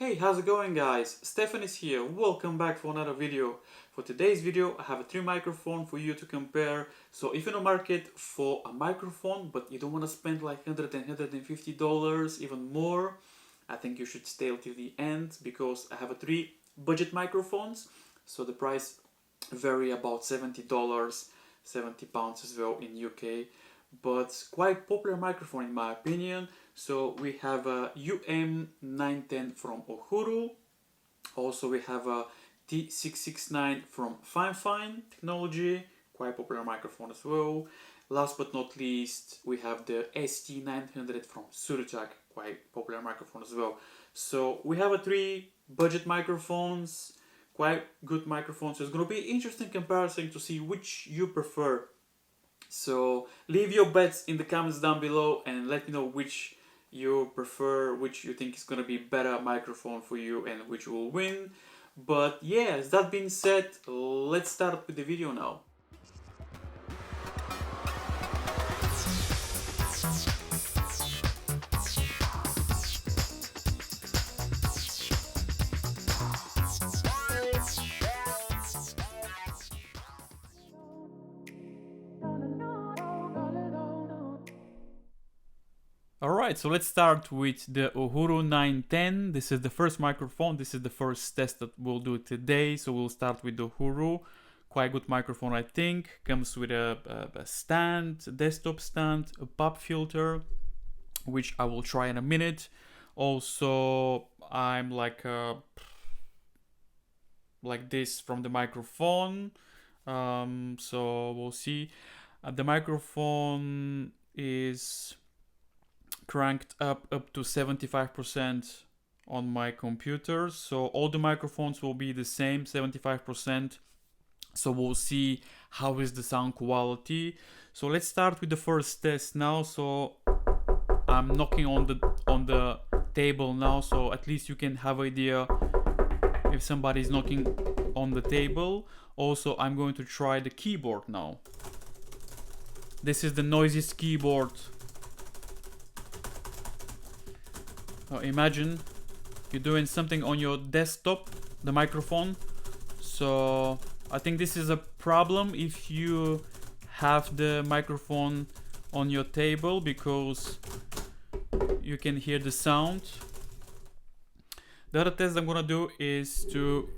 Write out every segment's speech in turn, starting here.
Hey, how's it going guys? Stefan is here. Welcome back for another video. For today's video, I have a 3 microphone for you to compare. So if you're in the market for a microphone, but you don't want to spend like $100 and $150, even more, I think you should stay till the end because I have a 3 budget microphones. So the price vary about $70, 70 pounds as well in UK. But quite popular microphone in my opinion. So we have a UM910 from Uhuru. Also we have a T669 from Fifine Technology, quite popular microphone as well. Last but not least, we have the ST900 from Sudotack, quite popular microphone as well. So we have a 3 budget microphones, quite good microphones. So it's going to be interesting comparison to see which you prefer. So leave your bets in the comments down below and let me know which you prefer, which you think is going to be better microphone for you and which will win. But yes, that being said, let's start with the video now. Alright, so let's start with the Uhuru 910. This is the first microphone. This is the first test that we'll do today. So we'll start with the Uhuru. Quite good microphone, I think. Comes with a stand, a desktop stand, a pop filter, which I will try in a minute. Also, I'm like this from the microphone. So we'll see. The microphone is cranked up to 75% on my computer, so all the microphones will be the same, 75%. So we'll see how is the sound quality. So let's start with the first test now. So I'm knocking on the table now, so at least you can have idea if somebody is knocking on the table. Also, I'm going to try the keyboard now. This is the noisiest keyboard. Imagine you're doing something on your desktop, the microphone. So I think this is a problem if you have the microphone on your table because you can hear the sound. The other test I'm gonna do is to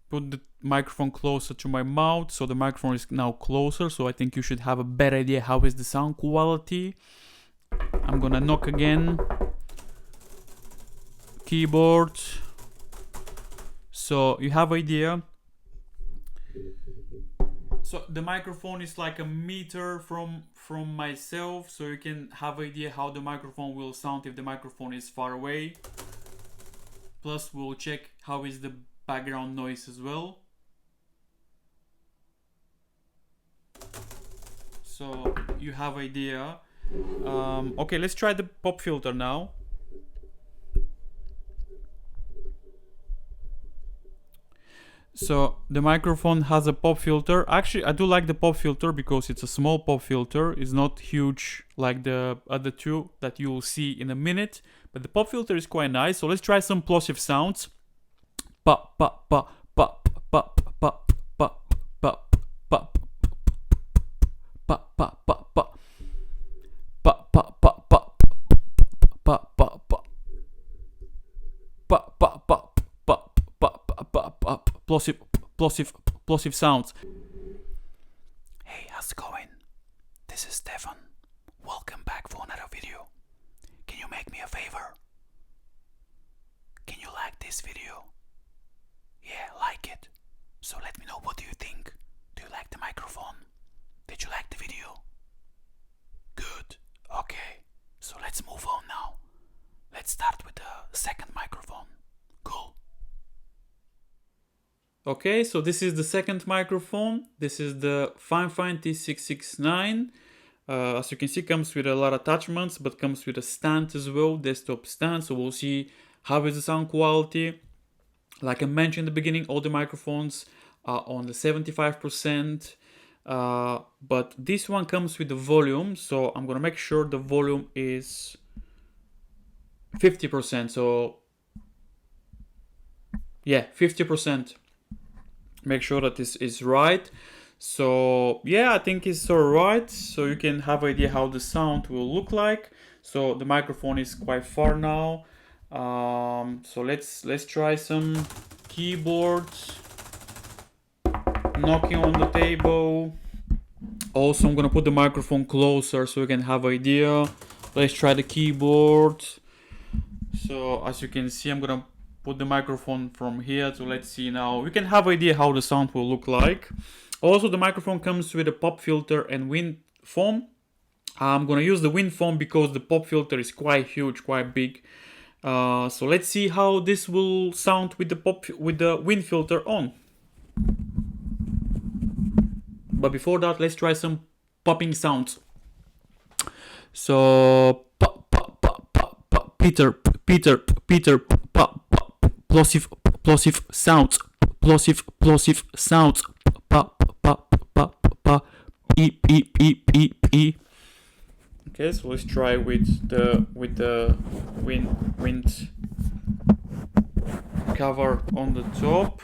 put the microphone closer to my mouth. So the microphone is now closer, so I think you should have a better idea how is the sound quality. I'm gonna knock again. Keyboard, so you have idea. So the microphone is like a meter from myself, so you can have idea how the microphone will sound if the microphone is far away. Plus we'll check how is the background noise as well. So you have idea. Okay, let's try the pop filter now. So the microphone has a pop filter. Actually, I do like the pop filter because it's a small pop filter. It's not huge like the other two that you will see in a minute. But the pop filter is quite nice. So let's try some plosive sounds. Pop, pop, pop, pop, pop, pop, pop, pop, pop, pop, pop, pop, pop. Pop, pop, pop, pop, pop, pop, pop. Pop, pop, pop. Plosive sounds. Hey, how's it going? This is Stefan. Welcome back for another video. Can you make me a favor? Can you like this video? Yeah, like it. So let me know, what do you think? Do you like the microphone? Did you like the video? Good. Okay. So let's move on now. Let's start with the second microphone. Cool. Okay, so this is the second microphone. This is the Fifine T669. As you can see, comes with a lot of attachments, but comes with a stand as well, desktop stand. So we'll see how is the sound quality. Like I mentioned in the beginning, all the microphones are on the 75%. But this one comes with the volume. So I'm gonna make sure the volume is 50%. So yeah, 50%. Make sure that this is right. So yeah, I think it's alright. So you can have idea how the sound will look like. So the microphone is quite far now. So let's try some keyboards, knocking on the table. Also, I'm gonna put the microphone closer so you can have idea. Let's try the keyboard. So as you can see, I'm gonna put the microphone from here. So let's see now. We can have idea how the sound will look like. Also, the microphone comes with a pop filter and wind foam. I'm gonna use the wind foam because the pop filter is quite huge, quite big. So let's see how this will sound with the wind filter on. But before that, let's try some popping sounds. So pop, pop, pop, pop, pop, Peter, pop, pop, plosive sounds, plosive sounds, pop, pop, pop, pop, beep, beep, beep, beep, beep. Okay, so let's try with the wind cover on the top.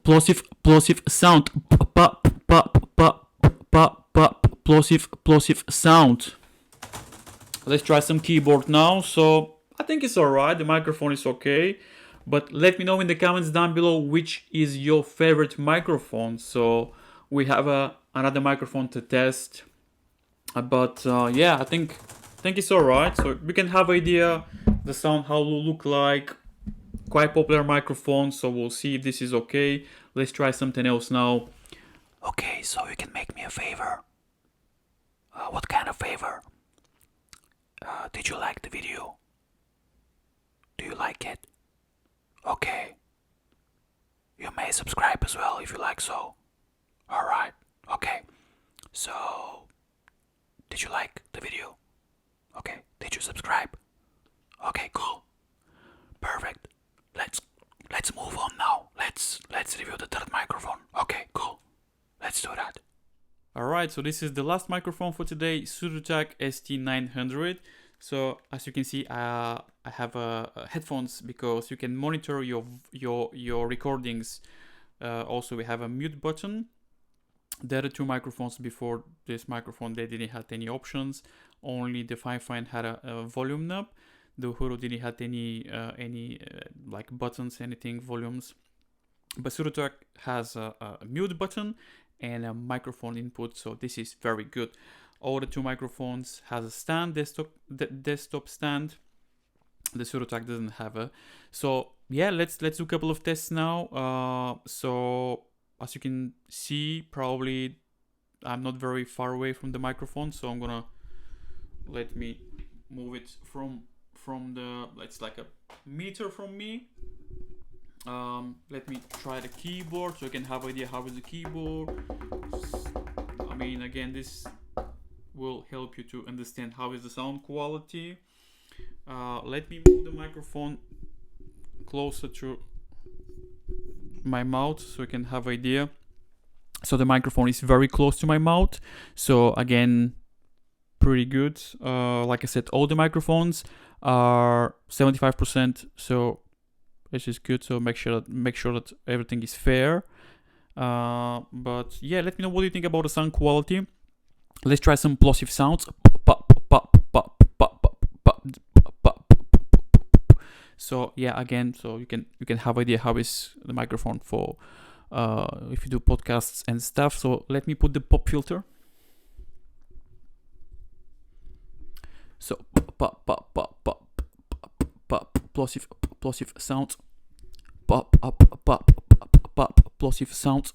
Plosive sound, pop, pop, pop, pop, pop, plosive sound. Let's try some keyboard now. So I think it's alright, the microphone is okay, but let me know in the comments down below which is your favorite microphone. So we have another microphone to test, but yeah, I think it's alright. So we can have idea the sound how it will look like. Quite popular microphone, so we'll see if this is okay. Let's try something else now. Okay, so you can make me a favor. What kind of favor? Did you like the video? Do you like it? Okay. You may subscribe as well if you like so. Alright, okay. So, did you like the video? Okay, did you subscribe? Okay, cool. Perfect. Let's move on now. Let's review the third microphone. Okay, cool. Let's do that. Alright, so this is the last microphone for today, Sudotack ST900. So as you can see, I have headphones because you can monitor your recordings. Also, we have a mute button. The other two microphones before this microphone, they didn't have any options. Only the Fifine had a volume knob. The Uhuru didn't have any like buttons, anything, volumes. But Sudotack has a mute button and a microphone input, so this is very good. All the two microphones has a stand, desktop stand. The Sudotack doesn't have a. So yeah, let's do a couple of tests now. So as you can see, probably I'm not very far away from the microphone, so I'm gonna let me move it from the, it's like a meter from me. Let me try the keyboard so you can have idea how is the keyboard. I mean, again, this will help you to understand how is the sound quality. Let me move the microphone closer to my mouth so you can have idea. So the microphone is very close to my mouth, so again, pretty good. Like I said, all the microphones are 75%, so this is good. So make sure that everything is fair. But yeah, let me know what you think about the sound quality. Let's try some plosive sounds. So yeah, again, so you can have idea how is the microphone for if you do podcasts and stuff. So let me put the pop filter. So plosive sounds. Pop plosive sounds.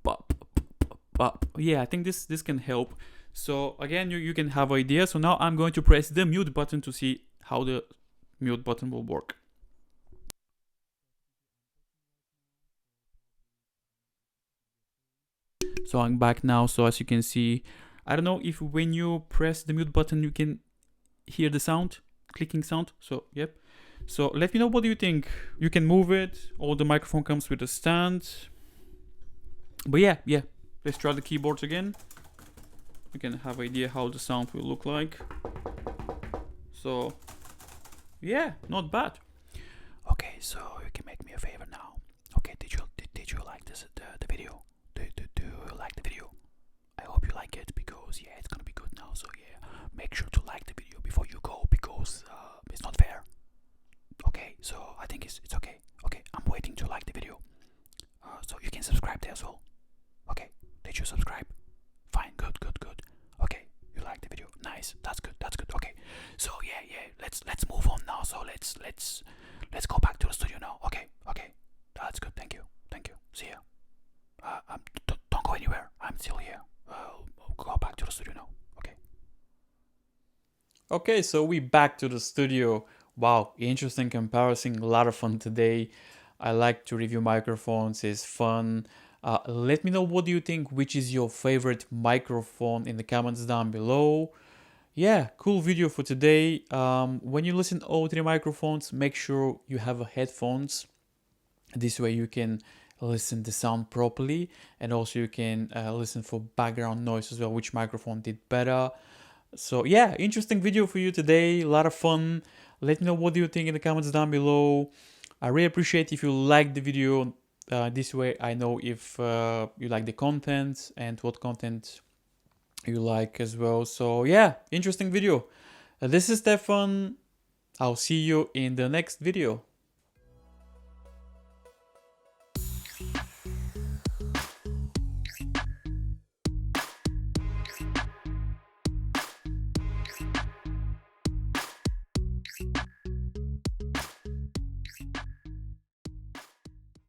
Pop. Yeah, I think this can help. So again, you can have idea. So now I'm going to press the mute button to see how the mute button will work. So I'm back now. So as you can see, I don't know if when you press the mute button you can hear the sound, clicking sound. So yep. So let me know what do you think. You can move it, or the microphone comes with a stand. But yeah, let's try the keyboards again. You can have idea how the sound will look like. So yeah, not bad. Okay, so you can make me a favor now. Okay, did you like this the video? Do you like the video? I hope you like it because yeah, it's gonna be good now. So yeah, make sure to like the video before you go because it's not fair. Okay, so I think it's okay. Okay, I'm waiting to like the video. So you can subscribe there as well. Okay, did you subscribe? Fine, good. Okay, you like the video. Nice, that's good. Okay, so yeah, let's move on now. So let's go back to the studio now. Okay, that's good. Thank you. See ya. Don't go anywhere. I'm still here. Go back to the studio now. Okay. Okay, so we back to the studio. Wow, interesting comparison. A lot of fun today. I like to review microphones. It's fun. Let me know what do you think. Which is your favorite microphone in the comments down below. Yeah, cool video for today. When you listen to all three microphones, make sure you have headphones. This way you can listen the sound properly, and also you can listen for background noise as well, which microphone did better. So yeah, interesting video for you today. A lot of fun. Let me know what do you think in the comments down below. I really appreciate if you like the video. This way I know if you like the content and what content you like as well. So yeah, interesting video. This is Stefan. I'll see you in the next video.